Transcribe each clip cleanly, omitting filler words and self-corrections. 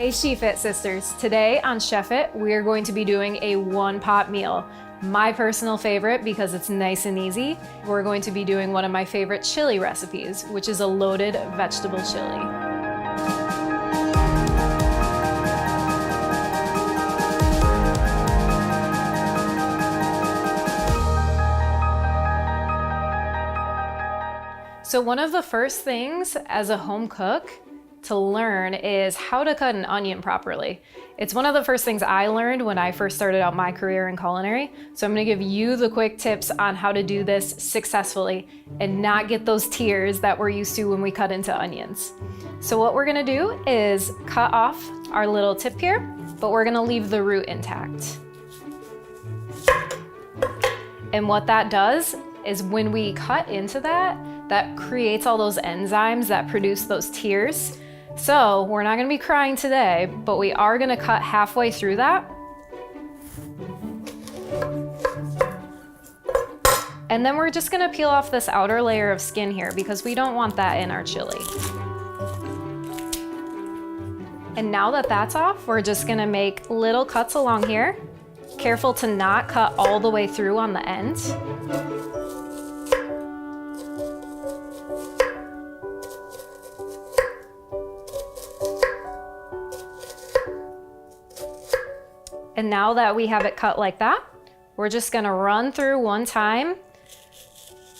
Hey Shefit sisters, today on Chefit we are going to be doing a one-pot meal. My personal favorite because it's nice and easy. We're going to be doing one of my favorite chili recipes, which is a loaded vegetable chili. So one of the first things as a home cook to learn is how to cut an onion properly. It's one of the first things I learned when I first started out my career in culinary. So I'm gonna give you the quick tips on how to do this successfully and not get those tears that we're used to when we cut into onions. So what we're gonna do is cut off our little tip here, but we're gonna leave the root intact. And what that does is when we cut into that creates all those enzymes that produce those tears. So we're not gonna be crying today, but we are gonna cut halfway through that. And then we're just gonna peel off this outer layer of skin here because we don't want that in our chili. And now that that's off, we're just gonna make little cuts along here. Careful to not cut all the way through on the end. And now that we have it cut like that, we're just gonna run through one time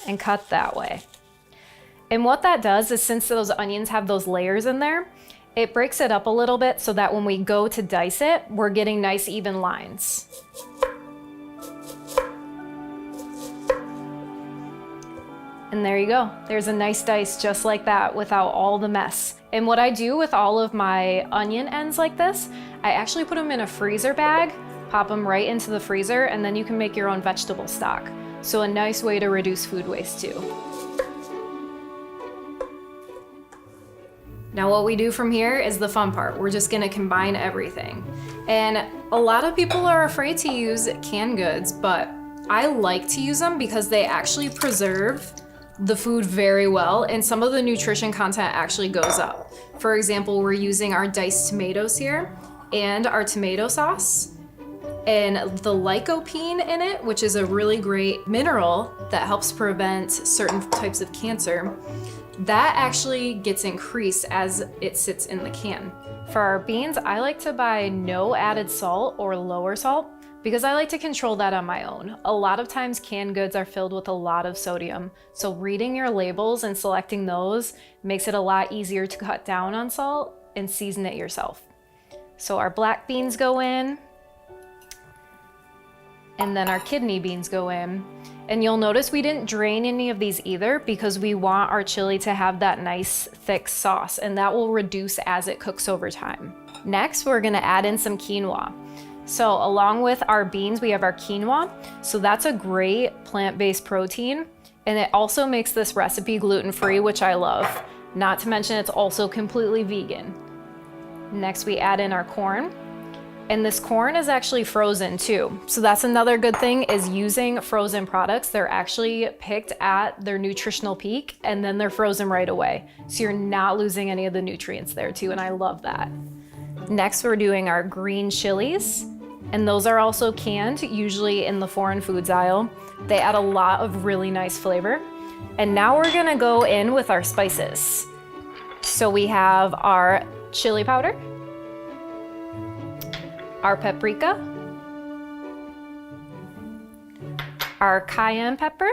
and cut that way. And what that does is, since those onions have those layers in there, it breaks it up a little bit so that when we go to dice it, we're getting nice even lines. And there you go. There's a nice dice just like that without all the mess. And what I do with all of my onion ends like this, I actually put them in a freezer bag, pop them right into the freezer, and then you can make your own vegetable stock. So a nice way to reduce food waste too. Now what we do from here is the fun part. We're just gonna combine everything. And a lot of people are afraid to use canned goods, but I like to use them because they actually preserve the food very well, and some of the nutrition content actually goes up. For example, we're using our diced tomatoes here and our tomato sauce and the lycopene in it, which is a really great mineral that helps prevent certain types of cancer. That actually gets increased as it sits in the can. For our beans, I like to buy no added salt or lower salt because I like to control that on my own. A lot of times canned goods are filled with a lot of sodium. So reading your labels and selecting those makes it a lot easier to cut down on salt and season it yourself. So our black beans go in, and then our kidney beans go in. And you'll notice we didn't drain any of these either because we want our chili to have that nice thick sauce, and that will reduce as it cooks over time. Next, we're gonna add in some quinoa. So along with our beans, we have our quinoa. So that's a great plant-based protein. And it also makes this recipe gluten-free, which I love. Not to mention it's also completely vegan. Next, we add in our corn. And this corn is actually frozen too. So that's another good thing, is using frozen products. They're actually picked at their nutritional peak and then they're frozen right away. So you're not losing any of the nutrients there too, and I love that. Next, we're doing our green chilies. And those are also canned, usually in the foreign foods aisle. They add a lot of really nice flavor. And now we're gonna go in with our spices. So we have our chili powder, our paprika, our cayenne pepper.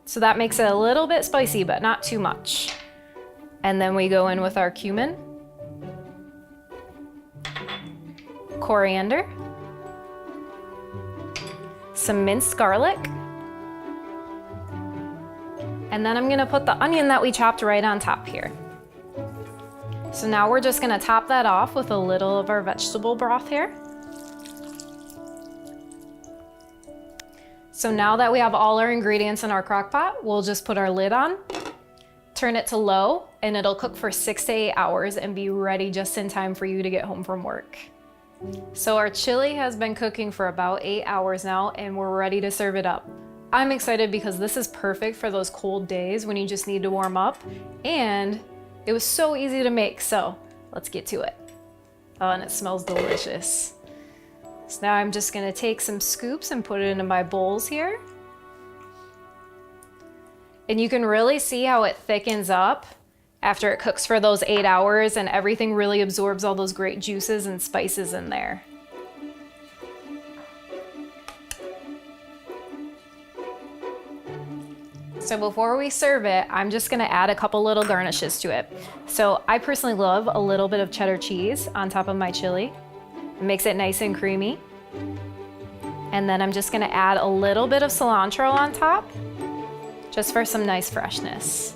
So that makes it a little bit spicy, but not too much. And then we go in with our cumin, coriander, some minced garlic, and then I'm gonna put the onion that we chopped right on top here. So now we're just gonna top that off with a little of our vegetable broth here. So now that we have all our ingredients in our crock pot, we'll just put our lid on, turn it to low, and it'll cook for 6 to 8 hours and be ready just in time for you to get home from work. So our chili has been cooking for about 8 hours now, and we're ready to serve it up. I'm excited because this is perfect for those cold days when you just need to warm up, and it was so easy to make, so let's get to it. Oh, and it smells delicious. So now I'm just gonna take some scoops and put it into my bowls here. And you can really see how it thickens up after it cooks for those 8 hours and everything really absorbs all those great juices and spices in there. So before we serve it, I'm just gonna add a couple little garnishes to it. So I personally love a little bit of cheddar cheese on top of my chili. It makes it nice and creamy. And then I'm just gonna add a little bit of cilantro on top, just for some nice freshness.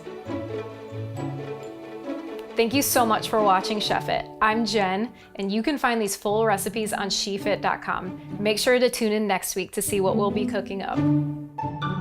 Thank you so much for watching Chefit. I'm Jen, and you can find these full recipes on shefit.com. Make sure to tune in next week to see what we'll be cooking up.